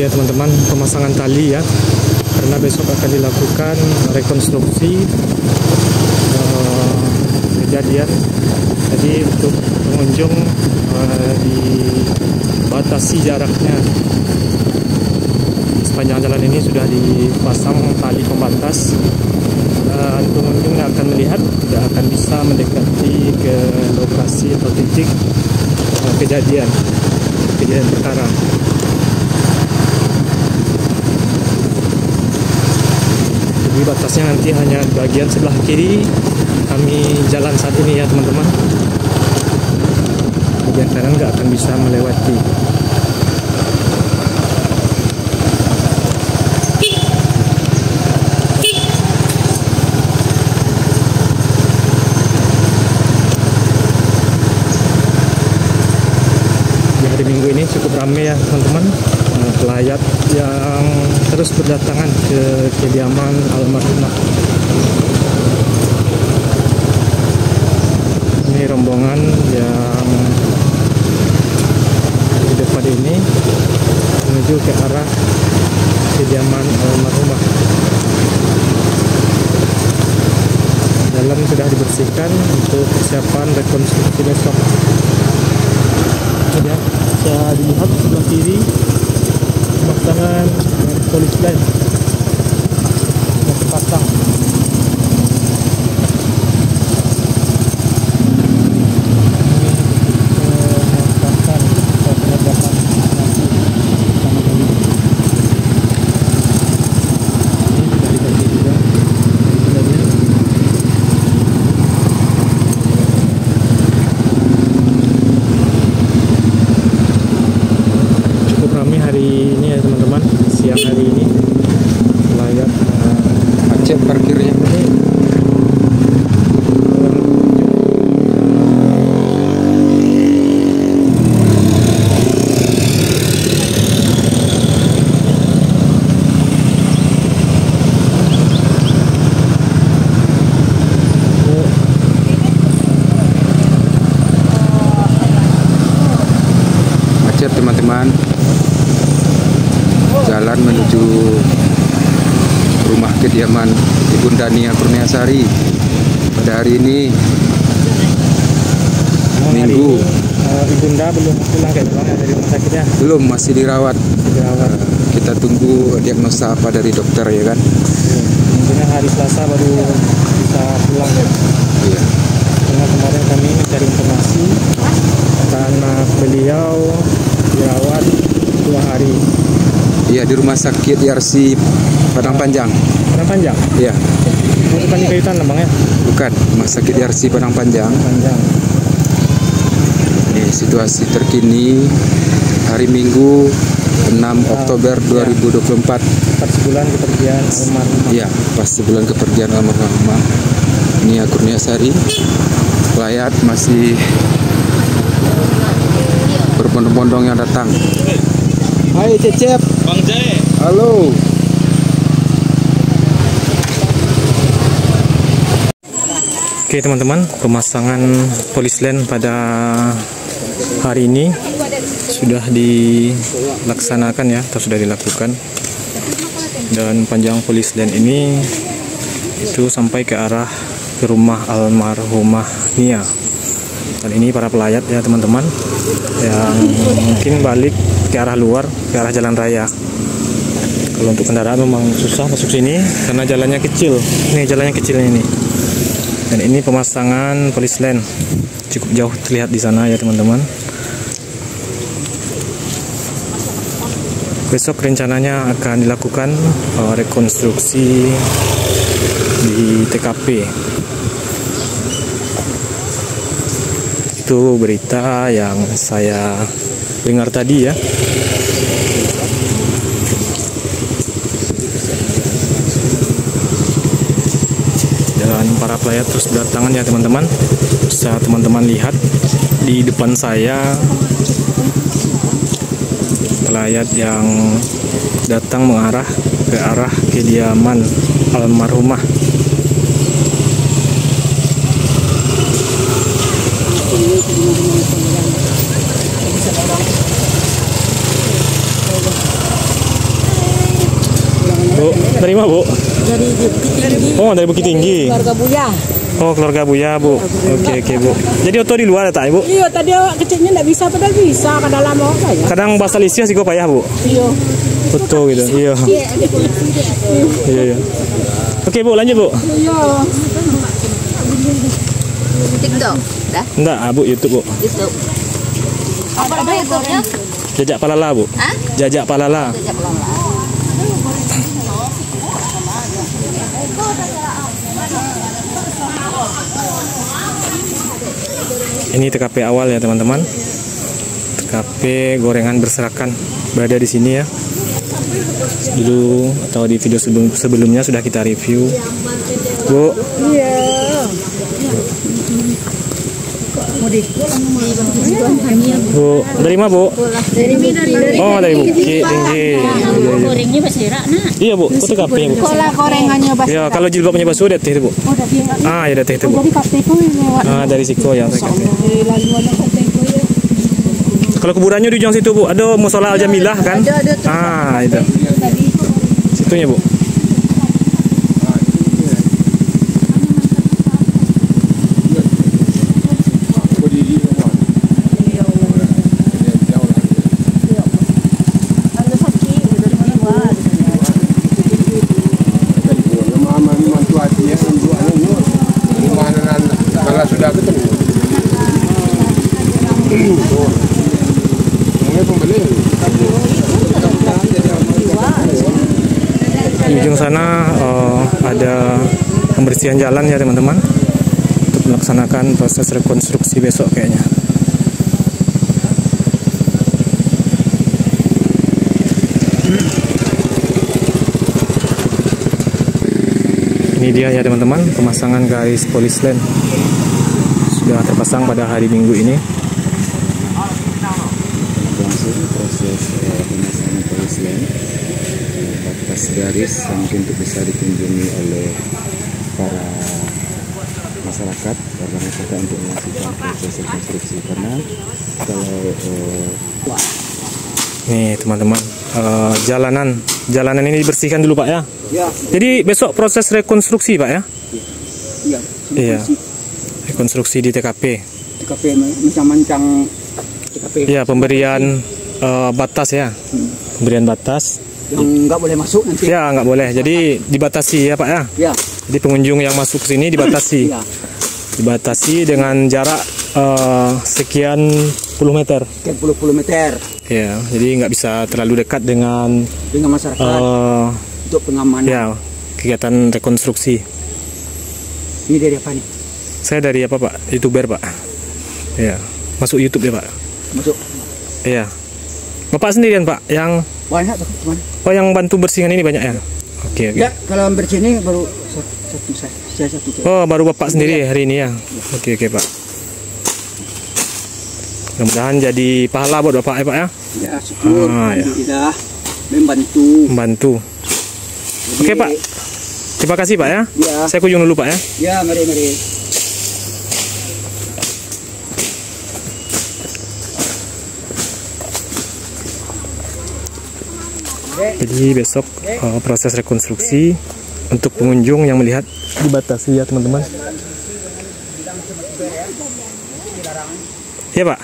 ya teman-teman, pemasangan tali ya, karena besok akan dilakukan rekonstruksi kejadian. Jadi untuk pengunjung dibatasi jaraknya. Sepanjang jalan ini sudah dipasang tali pembatas. Pengunjung yang akan melihat tidak akan bisa mendekati ke lokasi atau titik kejadian perkara. Jadi batasnya nanti hanya bagian sebelah kiri kami jalan saat ini ya teman-teman. Bagian kanan nggak akan bisa melewati. Di minggu ini cukup ramai ya teman-teman, pelayat yang terus berdatangan ke kediaman almarhumah. Ini rombongan yang di depan ini menuju ke arah kediaman almarhumah. Jalan sudah dibersihkan untuk persiapan rekonstruksi besok. Ya, bisa dilihat sebelah kiri pemasangan polis lain yang terpasang. Hari ini ya teman-teman, siang hari ini layak macet parkirnya ini. Macet teman-teman. Jalan menuju rumah kediaman Ibunda Nia Kurniasari pada hari ini Minggu. Ibunda belum pulang dari rumah sakitnya? Belum, masih dirawat. Kita tunggu diagnosa apa dari dokter ya kan. Mungkin hari Selasa baru bisa pulang ya. Iya. Karena kemarin kami mencari informasi karena beliau dirawat 2 hari. Iya, di rumah sakit YRC Padang Panjang. Padang Panjang? Iya. Bukan di Kayutan lah bang ya? Bukan, rumah sakit YRC Padang Panjang. Ini situasi terkini hari Minggu 6 Oktober 2024. Pas sebulan kepergian almarhumah. Iya, pas sebulan kepergian almarhumah Nia Kurniasari. Pelayat masih berbondong-bondong yang datang. Hai Cecep. Bang Jai. Halo. Oke teman-teman, pemasangan polis lain pada hari ini sudah dilaksanakan ya, atau sudah dilakukan. Dan panjang polis lain ini itu sampai ke arah ke rumah almarhumah Nia. Dan ini para pelayat ya teman-teman, yang mungkin balik ke arah luar, ke arah jalan raya. Kalau untuk kendaraan memang susah masuk sini karena jalannya kecil. Ini jalannya kecil ini. Dan ini pemasangan polis lain cukup jauh terlihat di sana ya teman-teman. Besok rencananya akan dilakukan rekonstruksi di TKP. Itu berita yang saya dengar tadi ya. Dan para pelayat terus berdatangan ya teman-teman. Bisa teman-teman lihat di depan saya pelayat yang datang mengarah ke arah kediaman almarhumah. Bu, dari mana Bu? Dari Bukit Tinggi. Oh, dari Bukit Tinggi. Keluarga Buya. Oh, keluarga Buya Bu. Oke Bu. Jadi oto di luar tak Bu? Iya, tadi kecilnya nggak bisa, padahal bisa. Kadang lama ya. Kadang bahasa Lisia sih gue payah Bu. Iya. Oto gitu. Iya. Iya. Oke Bu, lanjut Bu. Iya. TikTok, dah. Enggak, Bu, YouTube Bu. YouTube. Apa nama YouTube-nya? Jajak Palala Bu. Hah? Jajak Palala. Jajak Palala. Ini TKP awal ya teman-teman. TKP gorengan berserakan berada di sini ya. Dulu atau di video sebelumnya sudah kita review. Bu. Iya. Bu, dari mana Bu? Oh, dari Bukit Tinggi. Gorengnya berserakan, nak. Iya Bu, itu TKP Bu. Sekolah gorengannya bas. Ya, kalau jilbabnya basuh udah teh itu Bu. Oh, udah dia nggak. Ah, ya udah teh itu Bu. Jadi KTP lewat. Ah, dari Siko ya TKP. Lalu ada KTP ya. Kalau kuburannya di ujung situ Bu, ada musola Al Jamilah kan? Ada. Ah, itu. Situnya Bu. Sudah ketemu. Di ujung sana ada pembersihan jalan ya teman-teman untuk melaksanakan proses rekonstruksi besok kayaknya. Ini dia ya teman-teman, pemasangan garis polis lane sudah terpasang pada hari Minggu ini. Langsung proses pemasangan polis lane batas garis yang mungkin bisa dikunjungi oleh para masyarakat untuk melakukan proses rekonstruksi, karena kalau Nih teman-teman, jalanan ini dibersihkan dulu Pak ya. Ya, Jadi besok proses rekonstruksi Pak ya? iya. Iya. Rekonstruksi di TKP. TKP mencang-mancang TKP Iya, pemberian batas ya. Pemberian batas. yang nggak boleh masuk nanti. Ya, nggak boleh. Jadi dibatasi ya Pak ya. Ya, Jadi pengunjung yang masuk ke sini dibatasi. ya. Dibatasi dengan jarak sekian puluh meter. Sekian puluh meter Ya, jadi nggak bisa terlalu dekat dengan dengan masyarakat untuk pengamanan. ya kegiatan rekonstruksi. Ini dari apa nih? Saya dari apa Pak? YouTuber Pak. Ya, masuk YouTube ya Pak. Masuk Iya. Bapak sendirian Pak yang banyak tuh teman. oh yang bantu bersihkan ini banyak ya? Oke. Ya, kalau bersih ini baru satu saya satu. Oh, baru Bapak sendiri hari ini ya? Oke Pak. Mudah-mudahan jadi pahala buat Bapak ya Pak ya? Ya, syukur. Ya. Sudah membantu. Jadi, Oke Pak. Terima kasih Pak ya. Ya. Saya kunjung dulu Pak ya. Ya, mari. Jadi besok proses rekonstruksi untuk pengunjung yang melihat dibatasi ya teman-teman. Ya Pak.